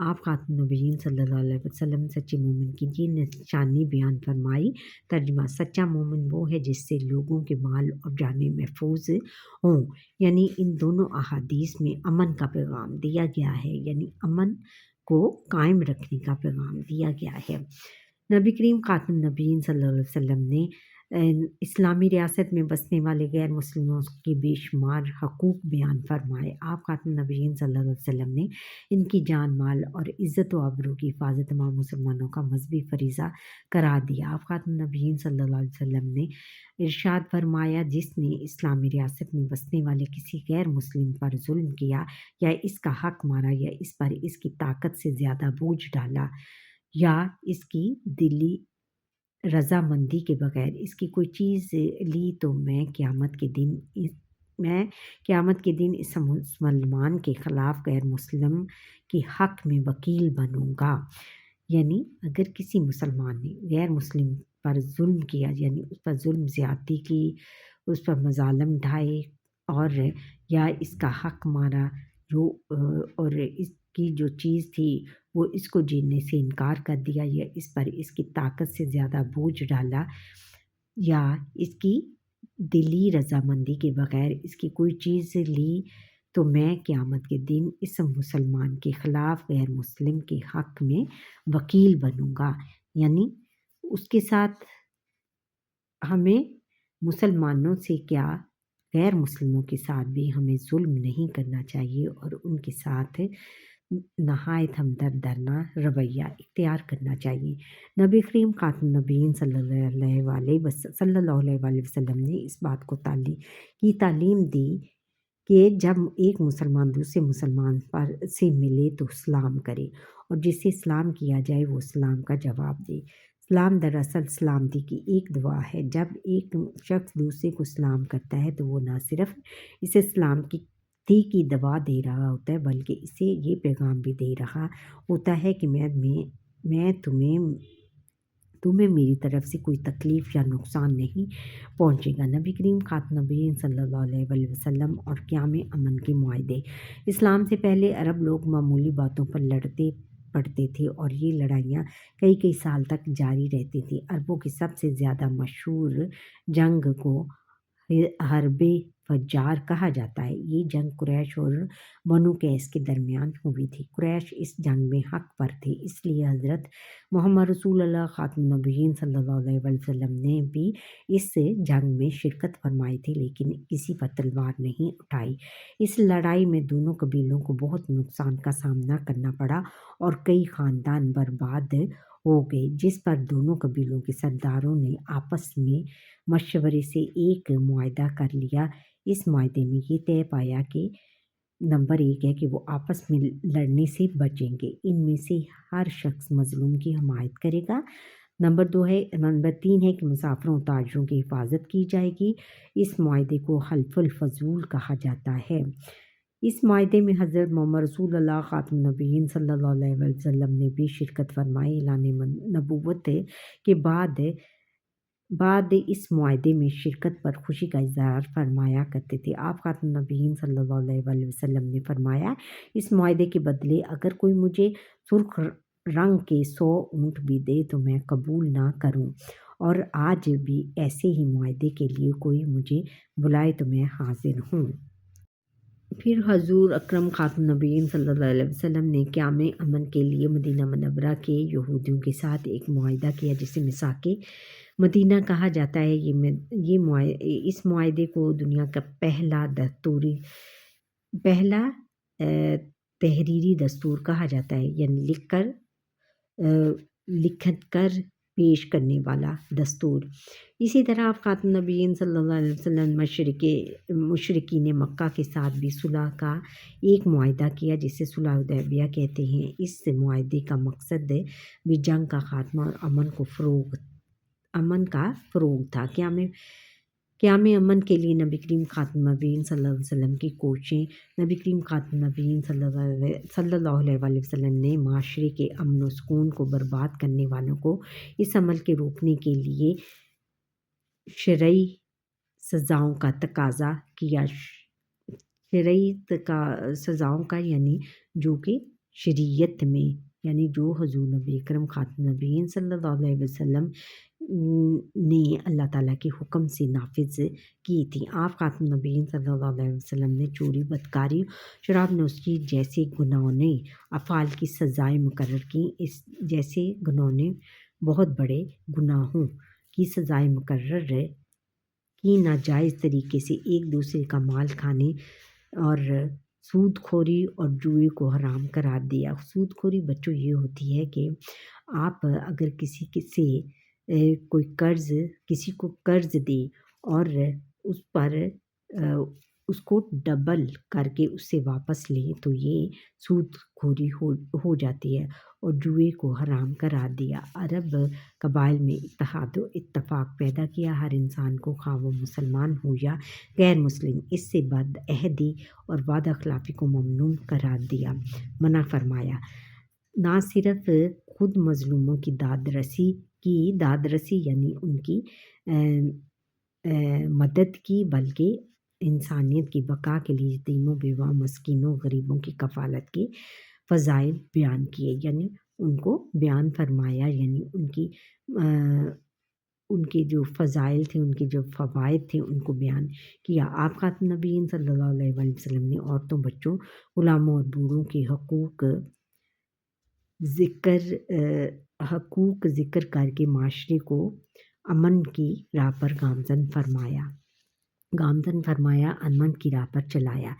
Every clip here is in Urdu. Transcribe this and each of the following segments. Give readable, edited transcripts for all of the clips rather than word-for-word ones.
آپ خاتم النبیین صلی اللہ علیہ وسلم سچے مومن کی یہ نشانی بیان فرمائی۔ ترجمہ: سچا مومن وہ ہے جس سے لوگوں کے مال اور جانیں محفوظ ہوں، یعنی ان دونوں احادیث میں امن کا پیغام دیا گیا ہے، یعنی امن کو قائم رکھنے کا پیغام دیا گیا ہے۔ نبی کریم خاتم النبیین صلی اللہ علیہ وسلم نے اسلامی ریاست میں بسنے والے غیر مسلموں کے بے شمار حقوق بیان فرمائے۔ آپ خاتم النبیین صلی اللہ علیہ وسلم نے ان کی جان، مال اور عزت و آبرو کی حفاظت تمام مسلمانوں کا مذہبی فریضہ قرار دیا۔ آپ خاتم النبیین صلی اللہ علیہ وسلم نے ارشاد فرمایا، جس نے اسلامی ریاست میں بسنے والے کسی غیر مسلم پر ظلم کیا یا اس کا حق مارا یا اس پر اس کی طاقت سے زیادہ بوجھ ڈالا یا اس کی دلی رضامندی کے بغیر اس کی کوئی چیز لی تو میں قیامت کے دن اس مسلمان کے خلاف غیر مسلم کے حق میں وکیل بنوں گا۔ یعنی اگر کسی مسلمان نے غیر مسلم پر ظلم کیا، یعنی اس پر ظلم زیادتی کی، اس پر مظالم ڈھائے اور یا اس کا حق مارا، اور اس کی جو چیز تھی وہ اس کو جینے سے انکار کر دیا یا اس پر اس کی طاقت سے زیادہ بوجھ ڈالا یا اس کی دلی رضامندی کے بغیر اس کی کوئی چیز لی، تو میں قیامت کے دن اس مسلمان کے خلاف غیر مسلم کے حق میں وکیل بنوں گا۔ یعنی اس کے ساتھ ہمیں مسلمانوں سے کیا، غیر مسلموں کے ساتھ بھی ہمیں ظلم نہیں کرنا چاہیے اور ان کے ساتھ نہایت ہمدردانہ رویہ اختیار کرنا چاہیے۔ نبی کریم خاتم النبیین صلی اللہ علیہ وسلم نے اس بات کو تعلیم دی کہ جب ایک مسلمان دوسرے مسلمان سے ملے تو سلام کرے، اور جسے سلام کیا جائے وہ سلام کا جواب دے۔ سلام دراصل سلامتی کی ایک دعا ہے۔ جب ایک شخص دوسرے کو سلام کرتا ہے تو وہ نہ صرف اسے سلامتی کی دعا دے رہا ہوتا ہے بلکہ اسے یہ پیغام بھی دے رہا ہوتا ہے کہ میں تمہیں میری طرف سے کوئی تکلیف یا نقصان نہیں پہنچے گا۔ نبی کریم خاتم النبیین صلی اللہ علیہ وسلم اور قیام امن کے معاہدے۔ اسلام سے پہلے عرب لوگ معمولی باتوں پر لڑتے پڑتے تھے اور یہ لڑائیاں کئی سال تک جاری رہتی تھیں۔ عربوں کی سب سے زیادہ مشہور جنگ کو حرب فجار کہا جاتا ہے۔ یہ جنگ قریش اور بنو قیس کے درمیان ہوئی تھی۔ قریش اس جنگ میں حق پر تھے، اس لیے حضرت محمد رسول اللہ خاتم النبیین صلی اللہ علیہ وسلم نے بھی اس جنگ میں شرکت فرمائی تھی، لیکن کسی پر تلوار نہیں اٹھائی۔ اس لڑائی میں دونوں قبیلوں کو بہت نقصان کا سامنا کرنا پڑا اور کئی خاندان برباد ہو گئے، جس پر دونوں قبیلوں کے سرداروں نے آپس میں مشورے سے ایک معاہدہ کر لیا۔ اس معاہدے میں یہ طے پایا کہ نمبر 1 ہے کہ وہ آپس میں لڑنے سے بچیں گے، ان میں سے ہر شخص مظلوم کی حمایت کرے گا۔ نمبر 3 ہے کہ مسافروں و تاجروں کی حفاظت کی جائے گی۔ اس معاہدے کو حلف الفضول کہا جاتا ہے۔ اس معاہدے میں حضرت محمد رسول اللہ خاتم النبیین صلی اللہ علیہ وسلم نے بھی شرکت فرمائی۔ اعلان نبوت کے بعد اس معاہدے میں شرکت پر خوشی کا اظہار فرمایا کرتے تھے۔ آپ خاتم النبیین صلی اللہ علیہ وسلم نے فرمایا، اس معاہدے کے بدلے اگر کوئی مجھے سرخ رنگ کے 100 اونٹ بھی دے تو میں قبول نہ کروں، اور آج بھی ایسے ہی معاہدے کے لیے کوئی مجھے بلائے تو میں حاضر ہوں۔ پھر حضور اکرم خاتم النبیین صلی اللہ علیہ وسلم نے قیام امن کے لیے مدینہ منورہ کے یہودیوں کے ساتھ ایک معاہدہ کیا جسے میثاق مدینہ کہا جاتا ہے۔ اس معاہدے کو دنیا کا پہلا تحریری دستور کہا جاتا ہے، یعنی لکھ کر پیش کرنے والا دستور۔ اسی طرح آپ خاتم النبیین صلی اللہ علیہ وسلم مشرکین مکہ کے ساتھ بھی صلح کا ایک معاہدہ کیا جسے صلح حدیبیہ کہتے ہیں۔ اس معاہدے کا مقصد بھی جنگ کا خاتمہ اور امن کا فروغ تھا۔ قیام امن کے لیے نبی کریم خاتم النبیین صلی اللہ علیہ وسلم کی کوششیں۔ نبی کریم خاتم النبیین صلی اللہ علیہ وسلم نے معاشرے کے امن و سکون کو برباد کرنے والوں کو اس عمل کے روکنے کے لیے شرعی سزاؤں کا تقاضا کیا۔ شرعی سزاؤں کا یعنی جو کہ شریعت میں یعنی جو حضور نبی اکرم خاتم نبیین صلی اللہ علیہ وسلم نے اللہ تعالیٰ کے حکم سے نافذ کی تھی۔ آپ خاتم نبیین صلی اللہ علیہ وسلم نے چوری، بدکاری، شراب نوشی جیسے گناہوں افعال کی سزائیں مقرر کی۔ اس جیسے گناہوں بہت بڑے گناہوں کی سزائیں مقرر کی، ناجائز طریقے سے ایک دوسرے کا مال کھانے اور سود خوری اور جوئے کو حرام قرار دیا۔ سود خوری بچوں یہ ہوتی ہے کہ آپ اگر کسی سے کوئی قرض کسی کو قرض دے اور اس پر اس کو ڈبل کر کے اس سے واپس لیں تو یہ سود خوری ہو جاتی ہے، اور جوئے کو حرام قرار دیا۔ عرب قبائل میں اتحاد و اتفاق پیدا کیا، ہر انسان کو خواہ وہ مسلمان ہو یا غیر مسلم اس سے بد عہدی اور وعدہ خلافی کو ممنوع قرار دیا، منع فرمایا۔ نہ صرف خود مظلوموں کی داد رسی یعنی ان کی مدد کی، بلکہ انسانیت کی بقا کے لیے یتیموں، بیوہ، مسکینوں، غریبوں کی کفالت کے فضائل بیان کیے، یعنی ان کو بیان فرمایا، یعنی ان کے جو فضائل تھے، ان کے جو فوائد تھے ان کو بیان کیا۔ آپ خاتم نبیین صلی اللہ علیہ وآلہ وسلم نے عورتوں، بچوں، غلاموں اور بوڑھوں کے حقوق ذکر کر کے معاشرے کو امن کی راہ پر گامزن فرمایا، امن کی راہ پر چلایا۔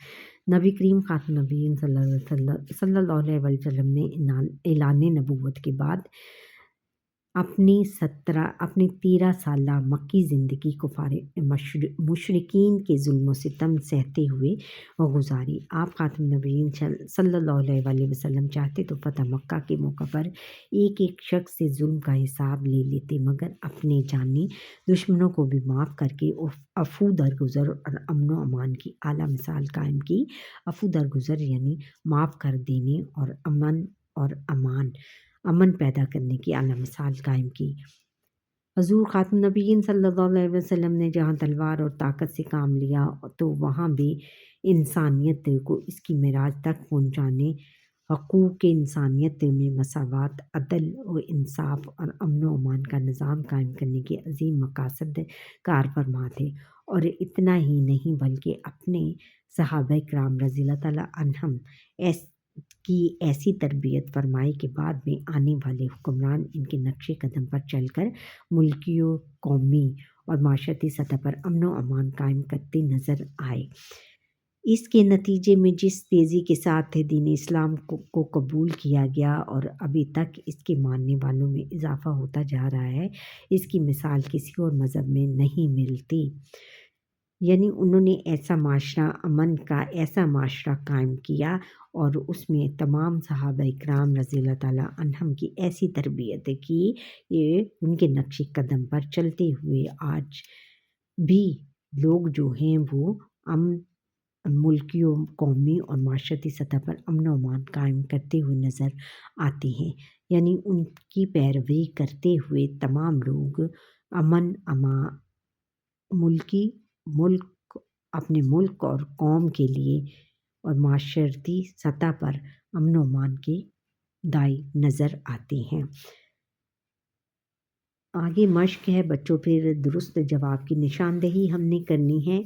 نبی کریم خاتم نبیین صلی اللہ علیہ وآلہ وسلم نے اعلان نبوت کے بعد اپنی 13 سالہ مکی زندگی کفار مشرکین کے ظلم و ستم سہتے ہوئے گزاری۔ آپ خاتم نبیین صلی اللہ علیہ وآلہ وسلم چاہتے تو فتح مکہ کے موقع پر ایک شخص سے ظلم کا حساب لے لیتے، مگر اپنے جانی دشمنوں کو بھی معاف کر کے عفو درگزر اور امن و امان کی اعلیٰ مثال قائم کی۔ عفو درگزر یعنی معاف کر دینے اور امن پیدا کرنے کی اعلیٰ مثال قائم کی۔ حضور خاتم نبیین صلی اللہ علیہ وسلم نے جہاں تلوار اور طاقت سے کام لیا تو وہاں بھی انسانیت کو اس کی معراج تک پہنچانے، حقوق انسانیت میں مساوات، عدل و انصاف اور امن و امان کا نظام قائم کرنے کے عظیم مقاصد کار فرما تھے۔ اور اتنا ہی نہیں بلکہ اپنے صحابہ کرام رضی اللہ تعالیٰ عنہم کی ایسی تربیت فرمائی کہ بعد میں آنے والے حکمران ان کے نقش قدم پر چل کر ملکی و قومی اور معاشرتی سطح پر امن و امان قائم کرتے نظر آئے۔ اس کے نتیجے میں جس تیزی کے ساتھ دین اسلام کو قبول کیا گیا اور ابھی تک اس کے ماننے والوں میں اضافہ ہوتا جا رہا ہے، اس کی مثال کسی اور مذہب میں نہیں ملتی۔ یعنی انہوں نے ایسا معاشرہ، امن کا ایسا معاشرہ قائم کیا اور اس میں تمام صحابہ کرام رضی اللہ تعالیٰ عنہم کی ایسی تربیت کی، یہ ان کے نقش قدم پر چلتے ہوئے آج بھی لوگ جو ہیں وہ ملکی و قومی اور معاشرتی سطح پر امن و امان قائم کرتے ہوئے نظر آتے ہیں۔ یعنی ان کی پیروی کرتے ہوئے تمام لوگ اپنے ملک اور قوم کے لیے اور معاشرتی سطح پر امن و امان کے داعی نظر آتے ہیں۔ آگے مشق ہے بچوں، پھر درست جواب کی نشاندہی ہم نے کرنی ہے۔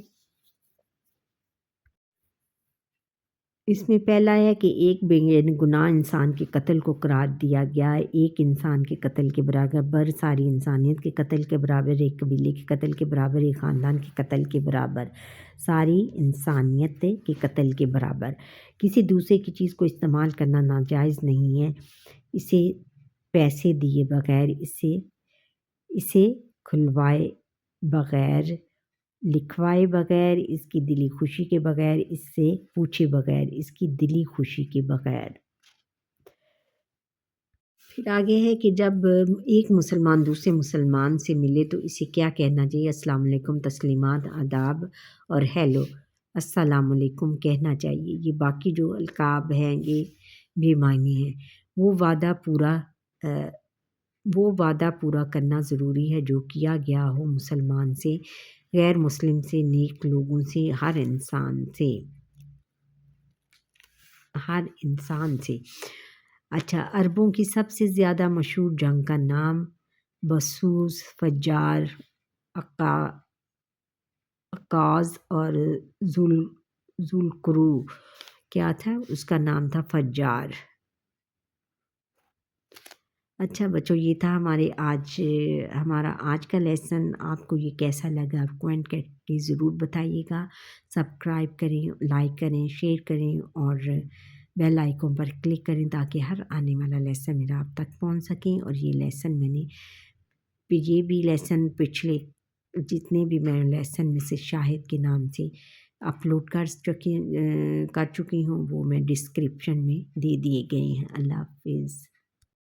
اس میں پہلا ہے کہ ایک بے گناہ انسان کے قتل کو قرار دیا گیا ہے، ایک انسان کے قتل کے برابر، ساری انسانیت کے قتل کے برابر، ایک قبیلے کے قتل کے برابر، ایک خاندان کے قتل کے برابر، ساری انسانیت کے قتل کے برابر۔ کسی دوسرے کی چیز کو استعمال کرنا ناجائز نہیں ہے، اسے پیسے دیے بغیر، اسے کھلوائے بغیر، لکھوائے بغیر، اس کی دلی خوشی کے بغیر، اس سے پوچھے بغیر، اس کی دلی خوشی کے بغیر۔ پھر آگے ہے کہ جب ایک مسلمان دوسرے مسلمان سے ملے تو اسے کیا کہنا چاہیے؟ السلام علیکم، تسلیمات، آداب اور ہیلو، السلام علیکم کہنا چاہیے۔ یہ باقی جو القاب ہیں یہ بے معنی ہیں۔ وہ وعدہ پورا کرنا ضروری ہے جو کیا گیا ہو، مسلمان سے، غیر مسلم سے، نیک لوگوں سے، ہر انسان سے۔ ہر انسان سے۔ اچھا، عربوں کی سب سے زیادہ مشہور جنگ کا نام بسوس، فجار، عکاظ اور ذوالقرو کیا تھا؟ اس کا نام تھا فجار۔ اچھا بچوں، یہ تھا ہمارا آج کا لیسن۔ آپ کو یہ کیسا لگا کمنٹ کر کے ضرور بتائیے گا۔ سبسکرائب کریں، لائک کریں، شیئر کریں اور بیل آئیکن پر کلک کریں تاکہ ہر آنے والا لیسن میرا آپ تک پہنچ سکیں۔ اور یہ بھی لیسن پچھلے جتنے بھی میں لیسن میں سے شاہد کے نام سے اپلوڈ کر چکی ہوں وہ میں ڈسکرپشن میں دے دیے گئے ہیں۔ اللہ حافظ۔